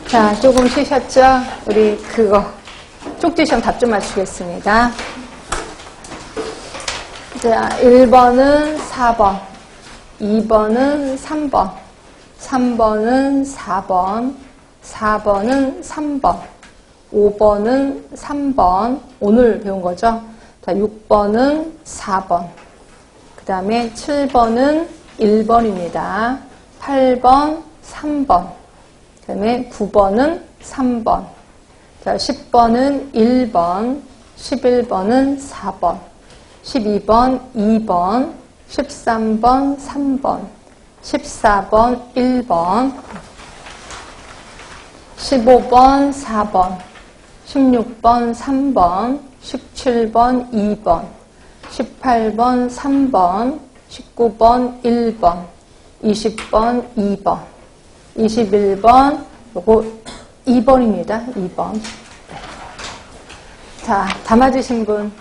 자, 조금 쉬셨죠? 우리 그거 쪽지시험 답 좀 맞추겠습니다. 자, 1번은 4번, 2번은 3번, 3번은 4번, 4번은 3번, 5번은 3번, 오늘 배운 거죠. 자, 6번은 4번, 그 다음에 7번은 1번입니다. 8번, 3번, 그 다음에 9번은 3번, 자, 10번은 1번, 11번은 4번, 12번 2번, 13번 3번, 14번 1번, 15번 4번, 16번 3번, 17번 2번, 18번 3번, 19번 1번, 20번 2번, 21번 요거 2번입니다. 2번. 자, 다 맞으신 분?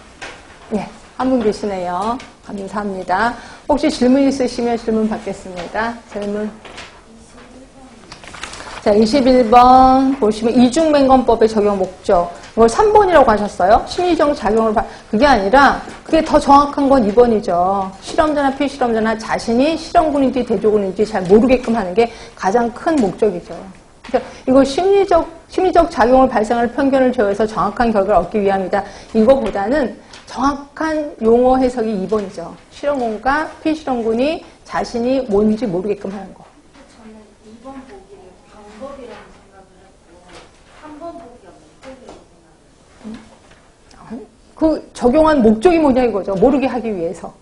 네, 한 분 계시네요. 감사합니다. 혹시 질문 있으시면 질문 받겠습니다. 질문. 자, 21번 보시면 이중맹건법의 적용 목적. 이걸 3번이라고 하셨어요. 심리적 작용을 그게 아니라 그게 더 정확한 건 2번이죠. 실험자나 피실험자나 자신이 실험군인지 대조군인지 잘 모르게끔 하는 게 가장 큰 목적이죠. 그러니까 이거 심리적 작용을 발생할 편견을 제어해서 정확한 결과를 얻기 위함이다. 이거보다는 정확한 용어 해석이 2번이죠. 실험군과 피실험군이 자신이 뭔지 모르게끔 하는 거. 저는 2번 보기를 방법이라고 생각을 했고 3번 보기가 목적이라고 생각을 했어요. 그 적용한 목적이 뭐냐 이거죠. 모르게 하기 위해서.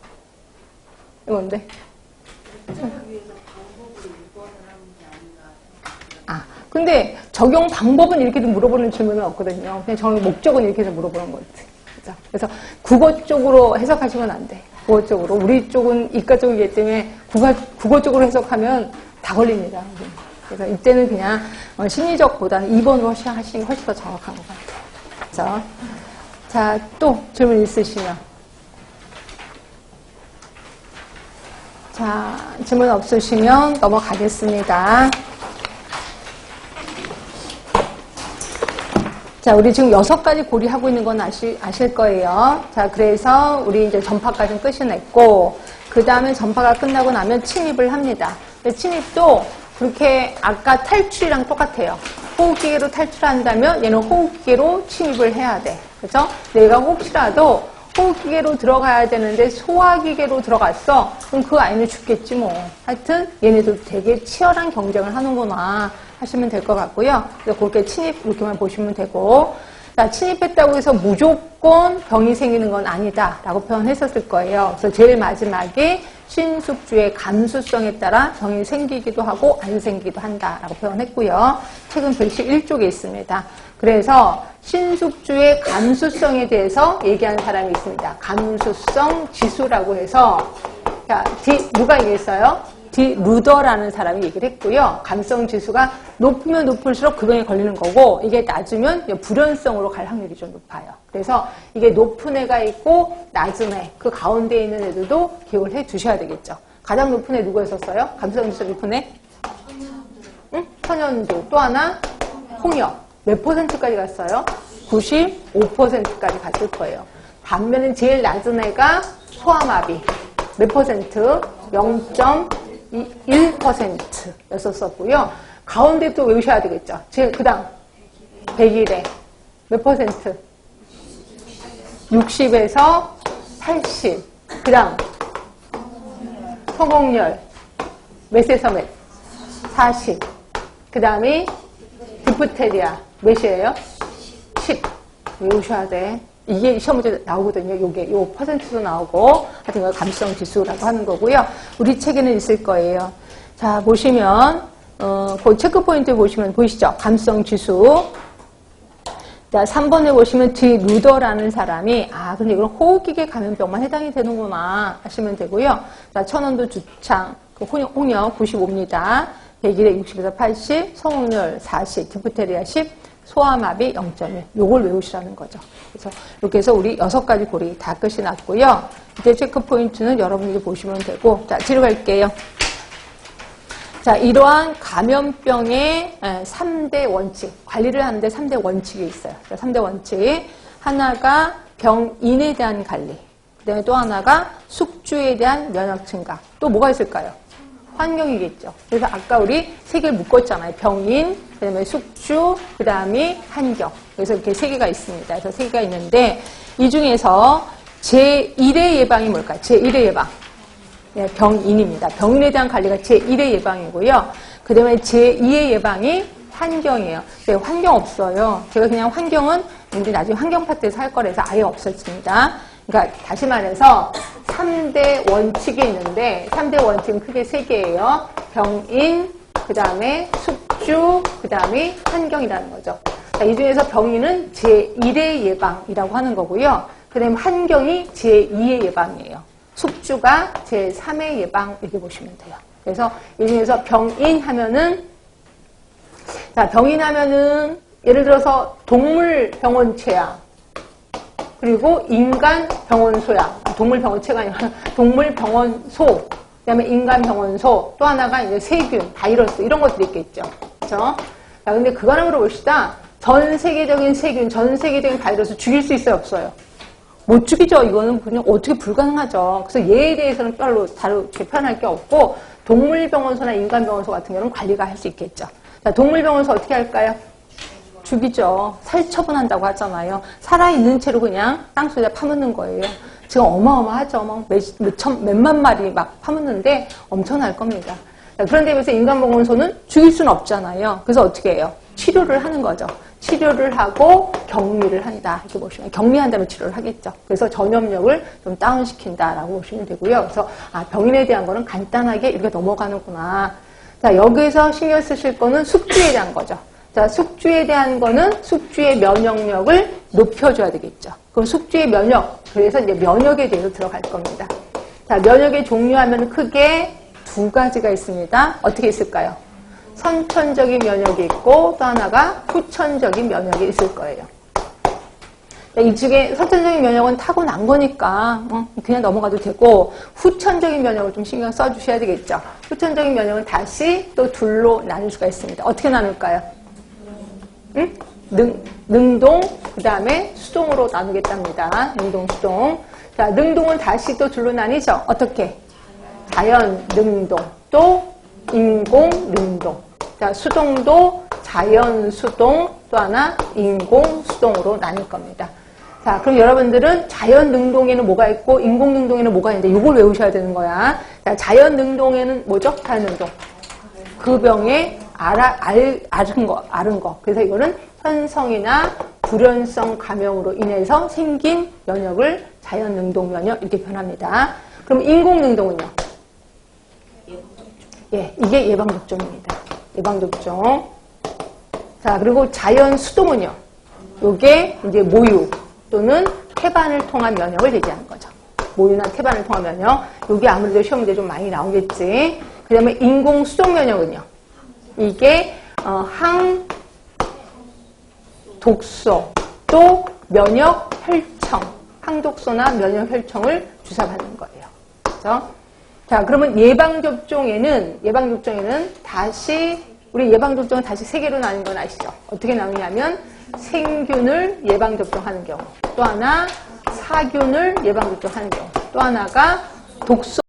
이건데. 목적을 위해서 방법으로 2번을 하는 게 아닌가 생각합니다. 아, 근데 적용 방법은 이렇게도 물어보는 질문은 없거든요. 그냥 적용 목적은 이렇게 해서 물어보는 거지. 그죠? 그래서 국어 쪽으로 해석하시면 안 돼. 국어 쪽으로. 우리 쪽은 이과 쪽이기 때문에 국어 쪽으로 해석하면 다 걸립니다. 그래서 이때는 그냥 심리적보다는 2번으로 하시는 게 훨씬 더 정확한 것 같아요. 그죠? 자, 또 질문 있으시면. 자, 질문 없으시면 넘어가겠습니다. 자, 우리 지금 6가지 고리하고 있는 건 아실 거예요. 자, 그래서 우리 이제 전파까지는 끝이 냈고, 그 다음에 전파가 끝나고 나면 침입을 합니다. 근데 침입도 그렇게 아까 탈출이랑 똑같아요. 호흡기계로 탈출한다면 얘는 호흡기계로 침입을 해야 돼. 그죠? 내가 혹시라도 호흡기계로 들어가야 되는데 소화기계로 들어갔어? 그럼 그 아이는 죽겠지 뭐. 하여튼 얘네도 되게 치열한 경쟁을 하는구나 하시면 될 것 같고요. 그래서 그렇게 침입 이렇게만 보시면 되고, 자, 침입했다고 해서 무조건 병이 생기는 건 아니다 라고 표현했었을 거예요. 그래서 제일 마지막에 신숙주의 감수성에 따라 병이 생기기도 하고 안 생기기도 한다라고 표현했고요. 책은 111쪽에 있습니다. 그래서 신숙주의 감수성에 대해서 얘기한 사람이 있습니다. 감수성 지수라고 해서, 자, 누가 얘기했어요? 루더라는 사람이 얘기를 했고요. 감성 지수가 높으면 높을수록 그 병에 걸리는 거고, 이게 낮으면 불연성으로 갈 확률이 좀 높아요. 그래서 이게 높은 애가 있고 낮은 애, 그 가운데 있는 애들도 기억을 해 두셔야 되겠죠. 가장 높은 애 누구였었어요? 감성 지수 높은 애? 응? 천연두. 또 하나? 홍역. 몇 %까지 갔어요? 95%까지 갔을 거예요. 반면에 제일 낮은 애가 소아마비. 몇 %? 0.1%였었고요. 가운데 또 외우셔야 되겠죠. 그 다음 100일에 몇 %? 60에서 80. 그 다음 성공률 몇에서 몇? 40. 그 다음이 디프테리아 몇이에요? 10. 외우셔야 돼. 이게 시험 문제 나오거든요. 요 퍼센트도 나오고, 하여튼 이거 감수성 지수라고 하는 거고요. 우리 책에는 있을 거예요. 자, 보시면, 그 체크 포인트 보시면, 보이시죠? 감수성 지수. 자, 3번에 보시면 루더라는 사람이, 근데 이건 호흡기계 감염병만 해당이 되는구나 하시면 되고요. 자, 천연두 주창, 홍역 95입니다. 100일에 60에서 80, 성공률 40, 디프테리아 10, 소아마비 0.1. 요걸 외우시라는 거죠. 그래서 이렇게 해서 우리 6가지 고리 다 끝이 났고요. 이제 체크 포인트는 여러분이 보시면 되고, 자, 뒤로 갈게요. 자, 이러한 감염병의 3대 원칙, 관리를 하는데 3대 원칙이 있어요. 자, 3대 원칙. 하나가 병인에 대한 관리. 그 다음에 또 하나가 숙주에 대한 면역 증가. 또 뭐가 있을까요? 환경이겠죠. 그래서 아까 우리 세 개를 묶었잖아요. 병인, 그 다음에 숙주, 그 다음에 환경. 그래서 이렇게 세 개가 있습니다. 그래서 세 개가 있는데 이 중에서 제1의 예방이 뭘까요? 제1의 예방. 네, 병인입니다. 병인에 대한 관리가 제1의 예방이고요. 그 다음에 제2의 예방이 환경이에요. 네, 환경 없어요. 제가 그냥 환경은 이제 나중에 환경 파트에서 할 거라서 아예 없었습니다. 그러니까 다시 말해서 3대 원칙이 있는데 3대 원칙은 크게 3개예요. 병인, 그 다음에 숙주, 그 다음에 환경이라는 거죠. 자, 이 중에서 병인은 제1의 예방이라고 하는 거고요. 그 다음에 환경이 제2의 예방이에요. 숙주가 제3의 예방 이렇게 보시면 돼요. 그래서 이 중에서 병인 하면은 자, 병인 하면은 예를 들어서 동물 병원 체양 그리고 인간 병원 소양 동물 병원 체가 아니라 동물 병원 소 그다음에 인간 병원 소 또 하나가 이제 세균 바이러스 이런 것들이 있겠죠. 그렇죠? 자, 근데 그거 하나 물어봅시다. 전 세계적인 세균, 전 세계적인 바이러스 죽일 수 있어요, 없어요? 못 죽이죠. 이거는 그냥 어떻게 불가능하죠. 그래서 얘에 대해서는 별로 다루 개편할 게 없고 동물병원소나 인간병원소 같은 경우는 관리가 할 수 있겠죠. 자, 동물병원소 어떻게 할까요? 죽이죠. 살처분한다고 하잖아요. 살아있는 채로 그냥 땅속에 파묻는 거예요. 지금 어마어마하죠. 막 몇만 마리 막 파묻는데 엄청날 겁니다. 자, 그런데 비해서 인간병원소는 죽일 수는 없잖아요. 그래서 어떻게 해요? 치료를 하는 거죠. 치료를 하고 격리를 한다. 이렇게 보시면 격리한 다음에 치료를 하겠죠. 그래서 전염력을 좀 다운시킨다라고 보시면 되고요. 그래서 병인에 대한 거는 간단하게 이렇게 넘어가는구나. 자, 여기서 신경 쓰실 거는 숙주에 대한 거죠. 자, 숙주에 대한 거는 숙주의 면역력을 높여줘야 되겠죠. 그럼 숙주의 면역, 그래서 이제 면역에 대해서 들어갈 겁니다. 자, 면역의 종류하면 크게 두 가지가 있습니다. 어떻게 있을까요? 선천적인 면역이 있고 또 하나가 후천적인 면역이 있을 거예요. 이 중에 선천적인 면역은 타고난 거니까 그냥 넘어가도 되고 후천적인 면역을 좀 신경 써주셔야 되겠죠. 후천적인 면역은 다시 또 둘로 나눌 수가 있습니다. 어떻게 나눌까요? 응? 능동, 그 다음에 수동으로 나누겠답니다. 능동, 수동. 자, 능동은 다시 또 둘로 나뉘죠. 어떻게? 자연 능동, 또 인공 능동. 자, 수동도 자연 수동, 또 하나 인공 수동으로 나눌 겁니다. 자, 그럼 여러분들은 자연 능동에는 뭐가 있고 인공 능동에는 뭐가 있는데 이걸 외우셔야 되는 거야. 자, 자연 능동에는 뭐죠? 자연 능동. 그 병에 앓은 거. 그래서 이거는 현성이나 불연성 감염으로 인해서 생긴 면역을 자연 능동 면역 이렇게 표현합니다. 그럼 인공 능동은요? 예, 이게 예방접종입니다. 예방접종. 자, 그리고 자연 수동은요? 요게 이제 모유 또는 태반을 통한 면역을 제시하는 거죠. 모유나 태반을 통한 면역. 요게 아무래도 시험 문제 좀 많이 나오겠지. 그 다음에 인공 수동 면역은요? 이게 항독소 또 면역 혈청, 항독소나 면역 혈청을 주사받는 거예요. 그렇죠? 자, 그러면 예방접종에는 다시 우리 예방접종은 다시 세 개로 나눈 건 아시죠? 어떻게 나누냐면 생균을 예방접종하는 경우, 또 하나 사균을 예방접종하는 경우, 또 하나가 독소